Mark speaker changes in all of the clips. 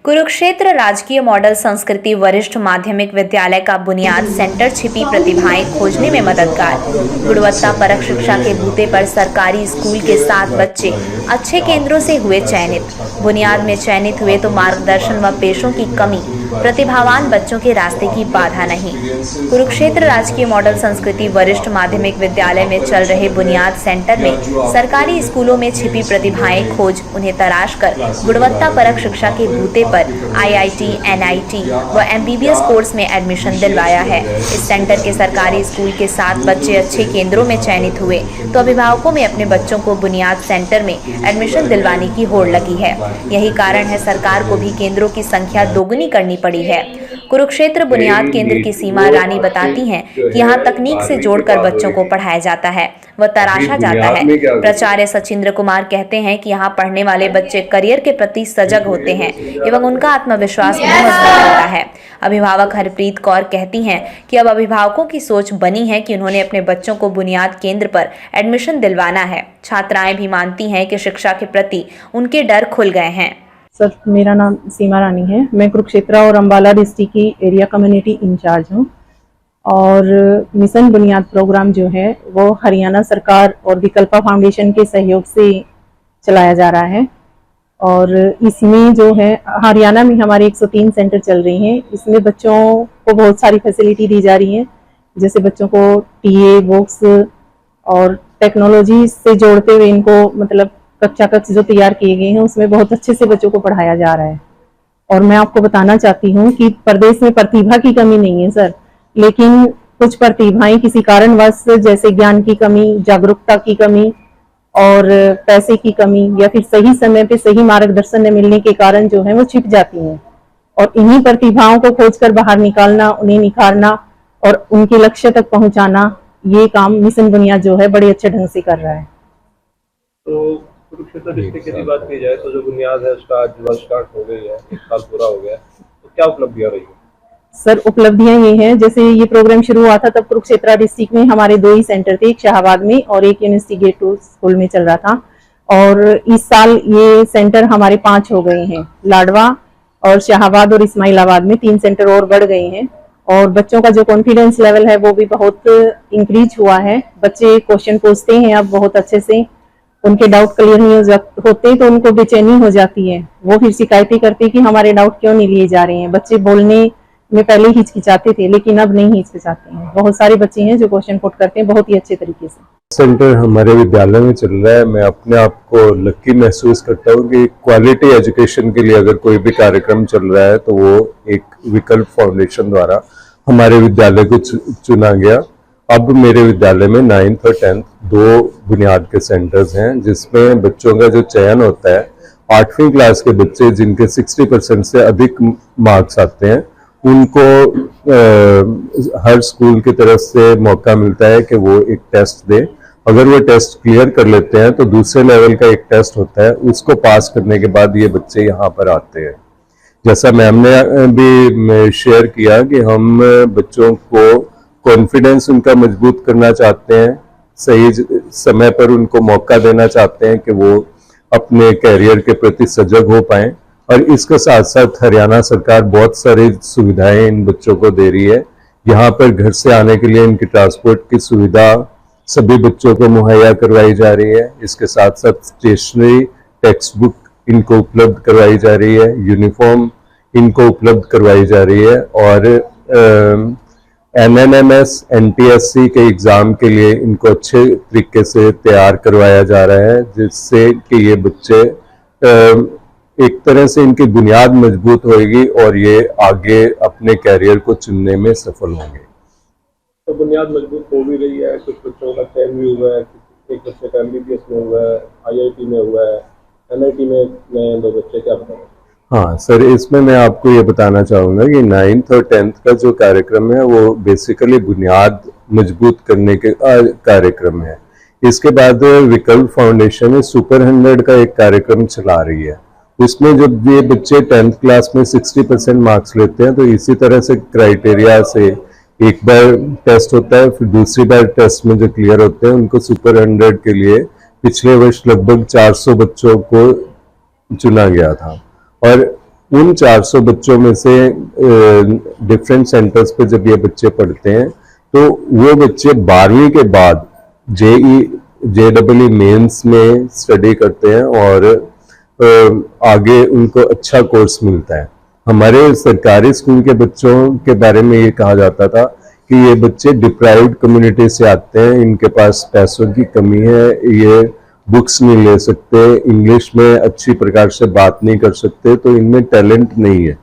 Speaker 1: कुरुक्षेत्र राजकीय मॉडल संस्कृति वरिष्ठ माध्यमिक विद्यालय का बुनियाद सेंटर छिपी प्रतिभाएं खोजने में मददगार। गुणवत्ता परक शिक्षा के बूते पर सरकारी स्कूल के 7 बच्चे अच्छे केंद्रों से हुए चयनित। बुनियाद में चयनित हुए तो मार्गदर्शन व पेशों की कमी प्रतिभावान बच्चों के रास्ते की बाधा नहीं। कुरुक्षेत्र राजकीय मॉडल संस्कृति वरिष्ठ माध्यमिक विद्यालय में चल रहे बुनियाद सेंटर में सरकारी स्कूलों में छिपी प्रतिभाएं खोज उन्हें तराश कर गुणवत्ता परक शिक्षा के बूते पर IIT, NIT व MBBS कोर्स में एडमिशन दिलवाया है। इस सेंटर के सरकारी स्कूल के 7 बच्चे अच्छे केंद्रों में चयनित हुए तो अभिभावकों में अपने बच्चों को बुनियाद सेंटर में एडमिशन दिलवाने की होड़ लगी है। यही कारण है सरकार को भी केंद्रों की संख्या दोगुनी करनी पड़ी है। कुरुक्षेत्र बुनियाद केंद्र की सीमा रानी बताती हैं कि यहाँ तकनीक से जोड़कर बच्चों को पढ़ाया जाता है व तराशा जाता है। प्राचार्य सचिंद्र कुमार कहते हैं कि यहाँ पढ़ने वाले बच्चे करियर के प्रति सजग होते हैं एवं उनका आत्मविश्वास भी मजबूत होता है। अभिभावक हरप्रीत कौर कहती हैं कि अब अभिभावकों की सोच बनी है कि उन्होंने अपने बच्चों को बुनियाद केंद्र पर एडमिशन दिलवाना है। छात्राएं भी मानती हैं कि शिक्षा के प्रति उनके डर खुल गए हैं।
Speaker 2: सर, मेरा नाम सीमा रानी है। मैं कुरुक्षेत्र और अम्बाला डिस्ट्रिक्ट की एरिया कम्युनिटी इंचार्ज हूँ और मिशन बुनियाद प्रोग्राम जो है वो हरियाणा सरकार और विकल्पा फाउंडेशन के सहयोग से चलाया जा रहा है। और इसमें जो है हरियाणा में हमारे 103 सेंटर चल रहे हैं। इसमें बच्चों को बहुत सारी फैसिलिटी दी जा रही है, जैसे बच्चों को TA बुक्स और टेक्नोलॉजी से जोड़ते हुए इनको मतलब कक्षा कक्ष जो तैयार किए गए हैं उसमें बहुत अच्छे से बच्चों को पढ़ाया जा रहा है। और मैं आपको बताना चाहती हूँ कि प्रदेश में प्रतिभा की कमी नहीं है सर, लेकिन कुछ प्रतिभाएं किसी कारणवश जैसे ज्ञान की कमी, जागरूकता की कमी और पैसे की कमी या फिर सही समय पे सही मार्गदर्शन न मिलने के कारण जो है वो छिप जाती हैं। और इन्हीं प्रतिभाओं को खोजकर बाहर निकालना, उन्हें निखारना और उनके लक्ष्य तक पहुंचाना, ये काम मिशन बुनियाद जो है बड़े अच्छे ढंग से कर रहा है।
Speaker 3: तो कुरुक्षेत्र डिस्ट्रिक्ट की बात की जाए तो जो बुनियाद है उसका आज वर्ष स्टार्ट हो गई है, 1 साल पूरा हो गया है, तो क्या उपलब्धियां रही है?
Speaker 2: सर, उपलब्धियां ये हैं, जैसे ये प्रोग्राम शुरू हुआ था तब कुरुक्षेत्र डिस्ट्रिक्ट में हमारे 2 ही सेंटर थे, एक शाहबाद में और एक यूनिवर्सिटी गेट 2 स्कूल में चल रहा था। और इस साल ये सेंटर हमारे 5 हो गए हैं। लाडवा और शाहबाद और इस्माइलाबाद में 3 सेंटर और बढ़ गए हैं। और बच्चों का जो कॉन्फिडेंस लेवल है वो भी बहुत इंक्रीज हुआ है। बच्चे क्वेश्चन पूछते हैं अब बहुत अच्छे से, उनके डाउट क्लियर नहीं होते तो उनको बेचैनी हो जाती है। वो फिर शिकायतें करते कि हमारे डाउट क्यों नहीं लिए जा रहे हैं। बच्चे बोलने में पहले हिचकिचाते थे लेकिन अब नहीं हिचकिचाते हैं। बहुत सारे बच्चे हैं जो क्वेश्चन पुट करते हैं बहुत ही अच्छे तरीके से।
Speaker 4: सेंटर हमारे विद्यालय में चल रहा है। मैं अपने आप को लकी महसूस करता हूँ कि क्वालिटी एजुकेशन के लिए अगर कोई भी कार्यक्रम चल रहा है तो वो एक विकल्प फाउंडेशन द्वारा हमारे विद्यालय को चुना गया। अब मेरे विद्यालय में 9th और 10th 2 बुनियाद के सेंटर्स हैं, जिसमें बच्चों का जो चयन होता है 8वीं क्लास के बच्चे जिनके 60% से अधिक मार्क्स आते हैं उनको हर स्कूल की तरफ से मौका मिलता है कि वो एक टेस्ट दे। अगर वो टेस्ट क्लियर कर लेते हैं तो दूसरे लेवल का एक टेस्ट होता है, उसको पास करने के बाद ये बच्चे यहाँ पर आते हैं। जैसा मैम ने भी शेयर किया कि हम बच्चों को कॉन्फिडेंस उनका मजबूत करना चाहते हैं, सही समय पर उनको मौका देना चाहते हैं कि वो अपने कैरियर के प्रति सजग हो पाएं। और इसके साथ साथ हरियाणा सरकार बहुत सारी सुविधाएं इन बच्चों को दे रही है। यहाँ पर घर से आने के लिए इनकी ट्रांसपोर्ट की सुविधा सभी बच्चों को मुहैया करवाई जा रही है। इसके साथ साथ स्टेशनरी, टेक्स्ट बुक इनको उपलब्ध करवाई जा रही है, यूनिफॉर्म इनको उपलब्ध करवाई जा रही है। और NNMS, NTSC के एग्ज़ाम के लिए इनको अच्छे तरीके से तैयार करवाया जा रहा है, जिससे कि ये बच्चे एक तरह से इनकी बुनियाद मजबूत होगी और ये आगे अपने कैरियर को चुनने में सफल होंगे।
Speaker 3: तो बुनियाद मजबूत हो भी रही है, कुछ बच्चों का चयन भी हुआ है, एक बच्चे का MBBS में हुआ है, IIT में हुआ है, NIT में 2 बच्चे, क्या बताएं?
Speaker 4: हाँ सर, इसमें मैं आपको ये बताना चाहूँगा कि 9th और 10th का जो कार्यक्रम है वो बेसिकली बुनियाद मजबूत करने के कार्यक्रम है। इसके बाद विकल्प फाउंडेशन सुपर 100 का एक कार्यक्रम चला रही है। उसमें जब ये बच्चे 10th क्लास में 60% मार्क्स लेते हैं तो इसी तरह से क्राइटेरिया से एक बार टेस्ट होता है, फिर दूसरी बार टेस्ट में जो क्लियर होते हैं उनको सुपर 100 के लिए पिछले वर्ष लगभग 400 बच्चों को चुना गया था। और उन 400 बच्चों में से डिफरेंट सेंटर्स पे जब ये बच्चे पढ़ते हैं तो वो बच्चे 12वीं के बाद JEE मेंस में स्टडी करते हैं और आगे उनको अच्छा कोर्स मिलता है। हमारे सरकारी स्कूल के बच्चों के बारे में ये कहा जाता था कि ये बच्चे डिप्राइव्ड कम्युनिटी से आते हैं, इनके पास पैसों की कमी है, ये बुक्स नहीं ले सकते, इंग्लिश में अच्छी प्रकार से बात नहीं कर सकते, तो इनमें टैलेंट नहीं है।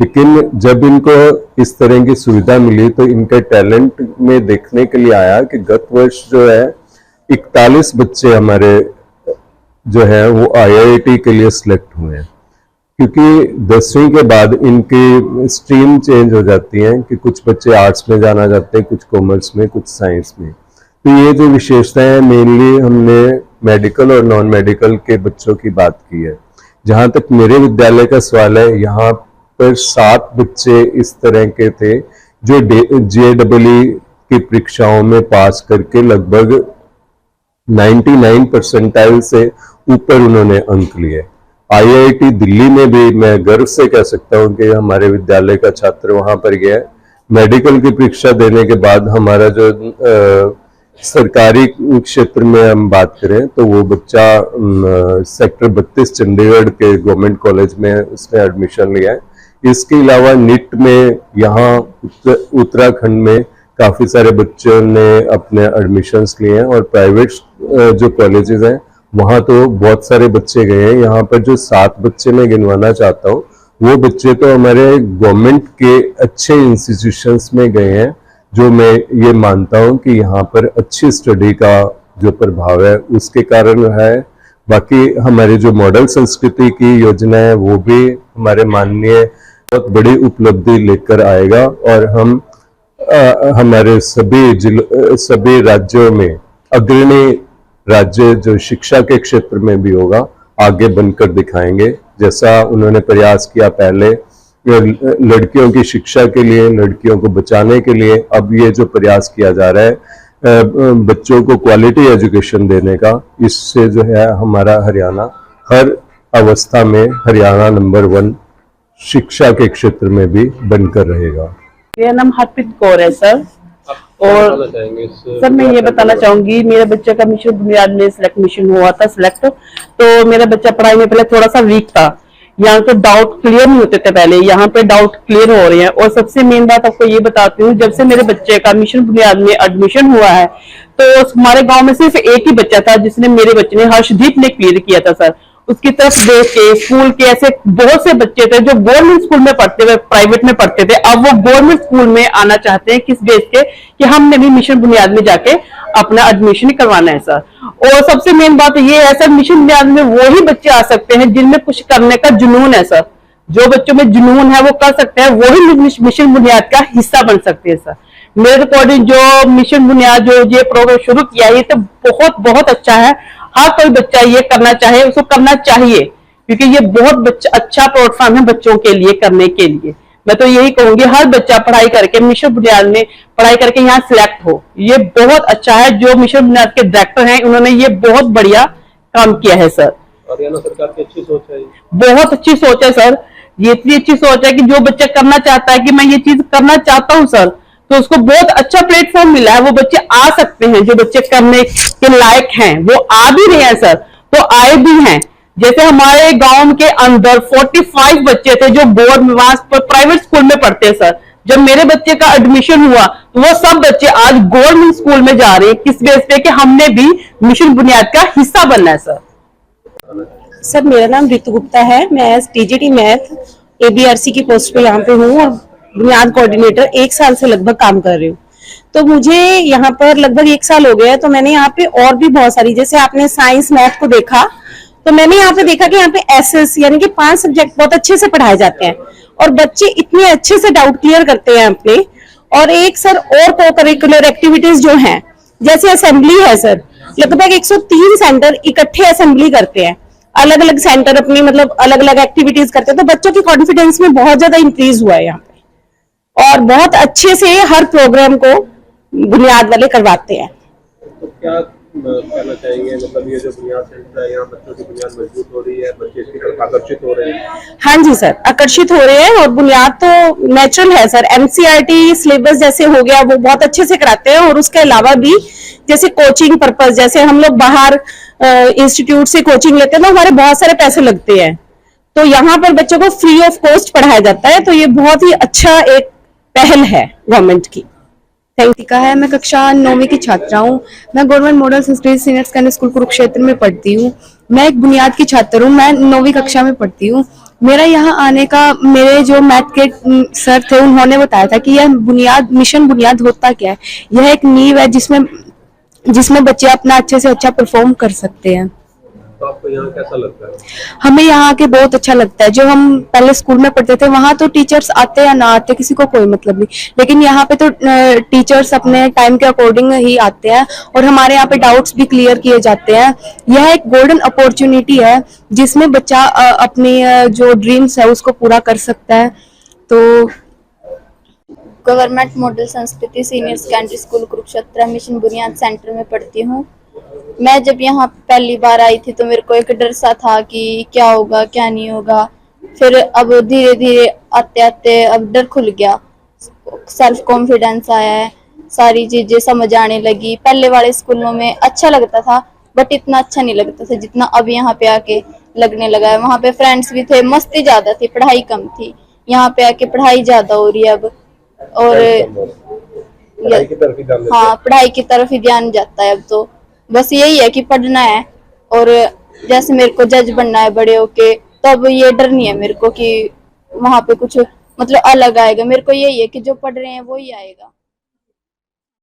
Speaker 4: लेकिन जब इनको इस तरह की सुविधा मिली तो इनके टैलेंट में देखने के लिए आया कि गत वर्ष जो है 41 बच्चे हमारे जो है वो IIT के लिए सिलेक्ट हुए हैं, क्योंकि 10वीं के बाद इनकी स्ट्रीम चेंज हो जाती है कि कुछ बच्चे आर्ट्स में जाना चाहते हैं, कुछ कॉमर्स में, कुछ साइंस में। तो ये जो विशेषताएं हैं मेनली हमने मेडिकल और नॉन मेडिकल के बच्चों की बात की है। जहां तक मेरे विद्यालय का सवाल है, यहाँ पर 7 बच्चे इस तरह के थे जो JEE की परीक्षाओं में पास करके लगभग 99 परसेंटाइल से ऊपर उन्होंने अंक लिए। IIT दिल्ली में भी मैं गर्व से कह सकता हूं कि हमारे विद्यालय का छात्र वहां पर गया है। मेडिकल की परीक्षा देने के बाद हमारा जो सरकारी क्षेत्र में हम बात करें तो वो बच्चा सेक्टर 32 चंडीगढ़ के गवर्नमेंट कॉलेज में उसने एडमिशन लिया है। इसके अलावा निट में यहाँ उत्तराखंड में काफी सारे बच्चों ने अपने एडमिशन्स लिए हैं और प्राइवेट जो कॉलेजेस हैं वहां तो बहुत सारे बच्चे गए हैं। यहाँ पर जो 7 बच्चे मैं गिनवाना चाहता हूँ वो बच्चे तो हमारे गवर्नमेंट के अच्छे इंस्टीट्यूशंस में गए हैं, जो मैं ये मानता हूँ कि यहाँ पर अच्छी स्टडी का जो प्रभाव है उसके कारण है। बाकी हमारे जो मॉडल संस्कृति की योजना है वो भी हमारे माननीय बहुत बड़ी उपलब्धि लेकर आएगा और हम हमारे सभी राज्यों में अग्रणी राज्य जो शिक्षा के क्षेत्र में भी होगा आगे बनकर दिखाएंगे। जैसा उन्होंने प्रयास किया पहले लड़कियों की शिक्षा के लिए, लड़कियों को बचाने के लिए, अब ये जो प्रयास किया जा रहा है बच्चों को क्वालिटी एजुकेशन देने का, इससे जो है हमारा हरियाणा हर अवस्था में हरियाणा नंबर 1 शिक्षा के क्षेत्र में भी बनकर रहेगा।
Speaker 2: मेरा नाम हरप्रीत कौर है सर। और सर मैं ये बताना चाहूंगी, मेरे बच्चे का मिशन बुनियाद में मिशन हुआ था सिलेक्ट, तो मेरा बच्चा पढ़ाई में पहले थोड़ा सा वीक था। यहाँ पे डाउट क्लियर नहीं होते थे पहले, यहाँ पे डाउट क्लियर हो रहे हैं। और सबसे मेन बात आपको ये बताती हूँ, जब से मेरे बच्चे का मिशन बुनियाद में एडमिशन हुआ है तो हमारे गांव में सिर्फ एक ही बच्चा था जिसने, मेरे बच्चे ने, हर्षदीप ने क्लियर किया था सर। उसकी तरफ देख के स्कूल के ऐसे बहुत से बच्चे थे जो गवर्नमेंट स्कूल में पढ़ते थे, प्राइवेट में पढ़ते थे, अब वो गवर्नमेंट स्कूल में आना चाहते हैं। किस बेस के कि हमने भी मिशन बुनियाद में जाके अपना एडमिशन करवाना है सर। और सबसे मेन बात ये है सर, मिशन बुनियाद में वो ही बच्चे आ सकते हैं जिनमें कुछ करने का जुनून है सर। जो बच्चों में जुनून है वो कर सकते हैं, वही मिशन बुनियाद का हिस्सा बन सकते हैं सर। मेरे अकॉर्डिंग जो मिशन बुनियाद जो ये प्रोग्राम शुरू किया है तो बहुत बहुत अच्छा है। हर कोई बच्चा ये करना चाहे, उसको करना चाहिए, क्योंकि ये बहुत अच्छा प्लेटफॉर्म है बच्चों के लिए करने के लिए। मैं तो यही कहूंगी हर बच्चा पढ़ाई करके मिशन बुनियाद में पढ़ाई करके यहाँ सिलेक्ट हो, ये बहुत अच्छा है। जो मिशन बुनियाद के डायरेक्टर हैं उन्होंने ये बहुत बढ़िया काम किया है सर।
Speaker 3: हरियाणा सरकार की अच्छी सोच है,
Speaker 2: बहुत अच्छी सोच है सर। ये इतनी अच्छी सोच है कि जो बच्चा करना चाहता है कि मैं ये चीज करना चाहता हूँ सर, तो उसको बहुत अच्छा प्लेटफॉर्म मिला है। वो बच्चे आ सकते हैं, जो बच्चे करने के लायक हैं वो आ भी रहे हैं सर, तो आए भी हैं। जैसे हमारे गांव के अंदर 45 बच्चे थे जो बोर्ड प्राइवेट स्कूल में पढ़ते हैं सर। जब मेरे बच्चे का एडमिशन हुआ तो वो सब बच्चे आज गवर्नमेंट स्कूल में जा रहे हैं। किस बेस पे कि हमने भी मिशन बुनियाद का हिस्सा बनना है सर।
Speaker 5: सर मेरा नाम रितु गुप्ता है, मैं TGT मैथ ABRC की पोस्ट पे यहाँ पे हूँ और बुनियाद कोऑर्डिनेटर 1 साल से लगभग काम कर रही हूँ। तो मुझे यहाँ पर लगभग 1 साल हो गया है। तो मैंने यहाँ पे और भी बहुत सारी, जैसे आपने साइंस मैथ को देखा, तो मैंने यहाँ पे देखा कि यहाँ पे SS यानी कि 5 सब्जेक्ट बहुत अच्छे से पढ़ाए जाते हैं और बच्चे इतने अच्छे से डाउट क्लियर करते हैं अपने। और एक सर और को करिकुलर एक्टिविटीज जो हैं, जैसे असेंबली है सर, लगभग 103 सेंटर इकट्ठे असेंबली करते हैं, अलग अलग सेंटर अपनी मतलब अलग अलग एक्टिविटीज करते हैं। तो बच्चों की कॉन्फिडेंस में बहुत ज्यादा इंक्रीज हुआ है यहाँ पे और बहुत अच्छे से हर प्रोग्राम को बुनियाद वाले करवाते हैं।
Speaker 3: तो क्या कहना चाहेंगे, मतलब ये जो बुनियाद सेंटर है यहाँ बच्चों की बुनियाद मजबूत हो रही है, बच्चे इसकी तरफ आकर्षित हो रहे हैं?
Speaker 5: हाँ जी सर, आकर्षित हो रहे हैं और बुनियाद तो नेचुरल है सर। एनसीईआरटी सिलेबस जैसे हो गया वो बहुत अच्छे से कराते हैं, और उसके अलावा भी जैसे कोचिंग पर्पस, जैसे हम लोग बाहर इंस्टीट्यूट से कोचिंग लेते हैं तो हमारे बहुत सारे पैसे लगते हैं, तो यहाँ पर बच्चों को फ्री ऑफ कॉस्ट पढ़ाया जाता है, तो ये बहुत ही अच्छा एक पहल है गवर्नमेंट की।
Speaker 6: का है। मैं कक्षा 9वीं की छात्रा हूँ। मैं government model Sanskrit senior secondary school Kurukshetra में पढ़ती हूँ। मैं एक बुनियाद की छात्र हूँ। मैं 9वीं कक्षा में पढ़ती हूँ। मेरा यहाँ आने का, मेरे जो मैथ के सर थे उन्होंने बताया था कि यह बुनियाद, मिशन बुनियाद होता क्या है। यह एक नींव है जिसमें बच्चे अपना अच्छे से अच्छा परफॉर्म कर सकते हैं।
Speaker 3: तो आपको यहाँ कैसा लगता है?
Speaker 6: हमें यहाँ आके बहुत अच्छा लगता है। जो हम पहले स्कूल में पढ़ते थे वहां तो टीचर्स आते या ना आते किसी को कोई मतलब नहीं, लेकिन यहाँ पे तो टीचर्स अपने टाइम के अकॉर्डिंग ही आते हैं और हमारे यहाँ पे डाउट्स भी क्लियर किए जाते हैं। यह एक गोल्डन अपॉर्चुनिटी है जिसमें बच्चा अपनी जो ड्रीम्स है उसको पूरा कर सकता है। तो
Speaker 7: गवर्नमेंट मॉडल संस्कृति senior secondary school Kurukshetra mission बुनियाद सेंटर में पढ़ती हूँ। मैं जब यहाँ पहली बार आई थी तो मेरे को एक डर सा था कि क्या होगा क्या नहीं होगा, फिर अब धीरे धीरे आते आते अब डर खुल गया, सेल्फ कॉन्फिडेंस आया है, सारी चीजें समझ आने लगी। पहले वाले स्कूलों में अच्छा लगता था बट इतना अच्छा नहीं लगता था जितना अब यहाँ पे आके लगने लगा है। वहाँ पे फ्रेंड्स भी थे, मस्ती ज्यादा थी, पढ़ाई कम थी। यहाँ पे आके पढ़ाई ज्यादा हो रही है अब, और
Speaker 3: पढ़ाई की तरफ ही ध्यान देते हैं।
Speaker 7: हाँ, पढ़ाई की तरफ ही ध्यान जाता है अब तो। बस यही है कि पढ़ना है, और जैसे मेरे को जज बनना है बड़े होके, तो अब ये डर नहीं है मेरे को कि वहां पे कुछ मतलब अलग आएगा। मेरे को यही है कि जो पढ़ रहे हैं वो ही आएगा।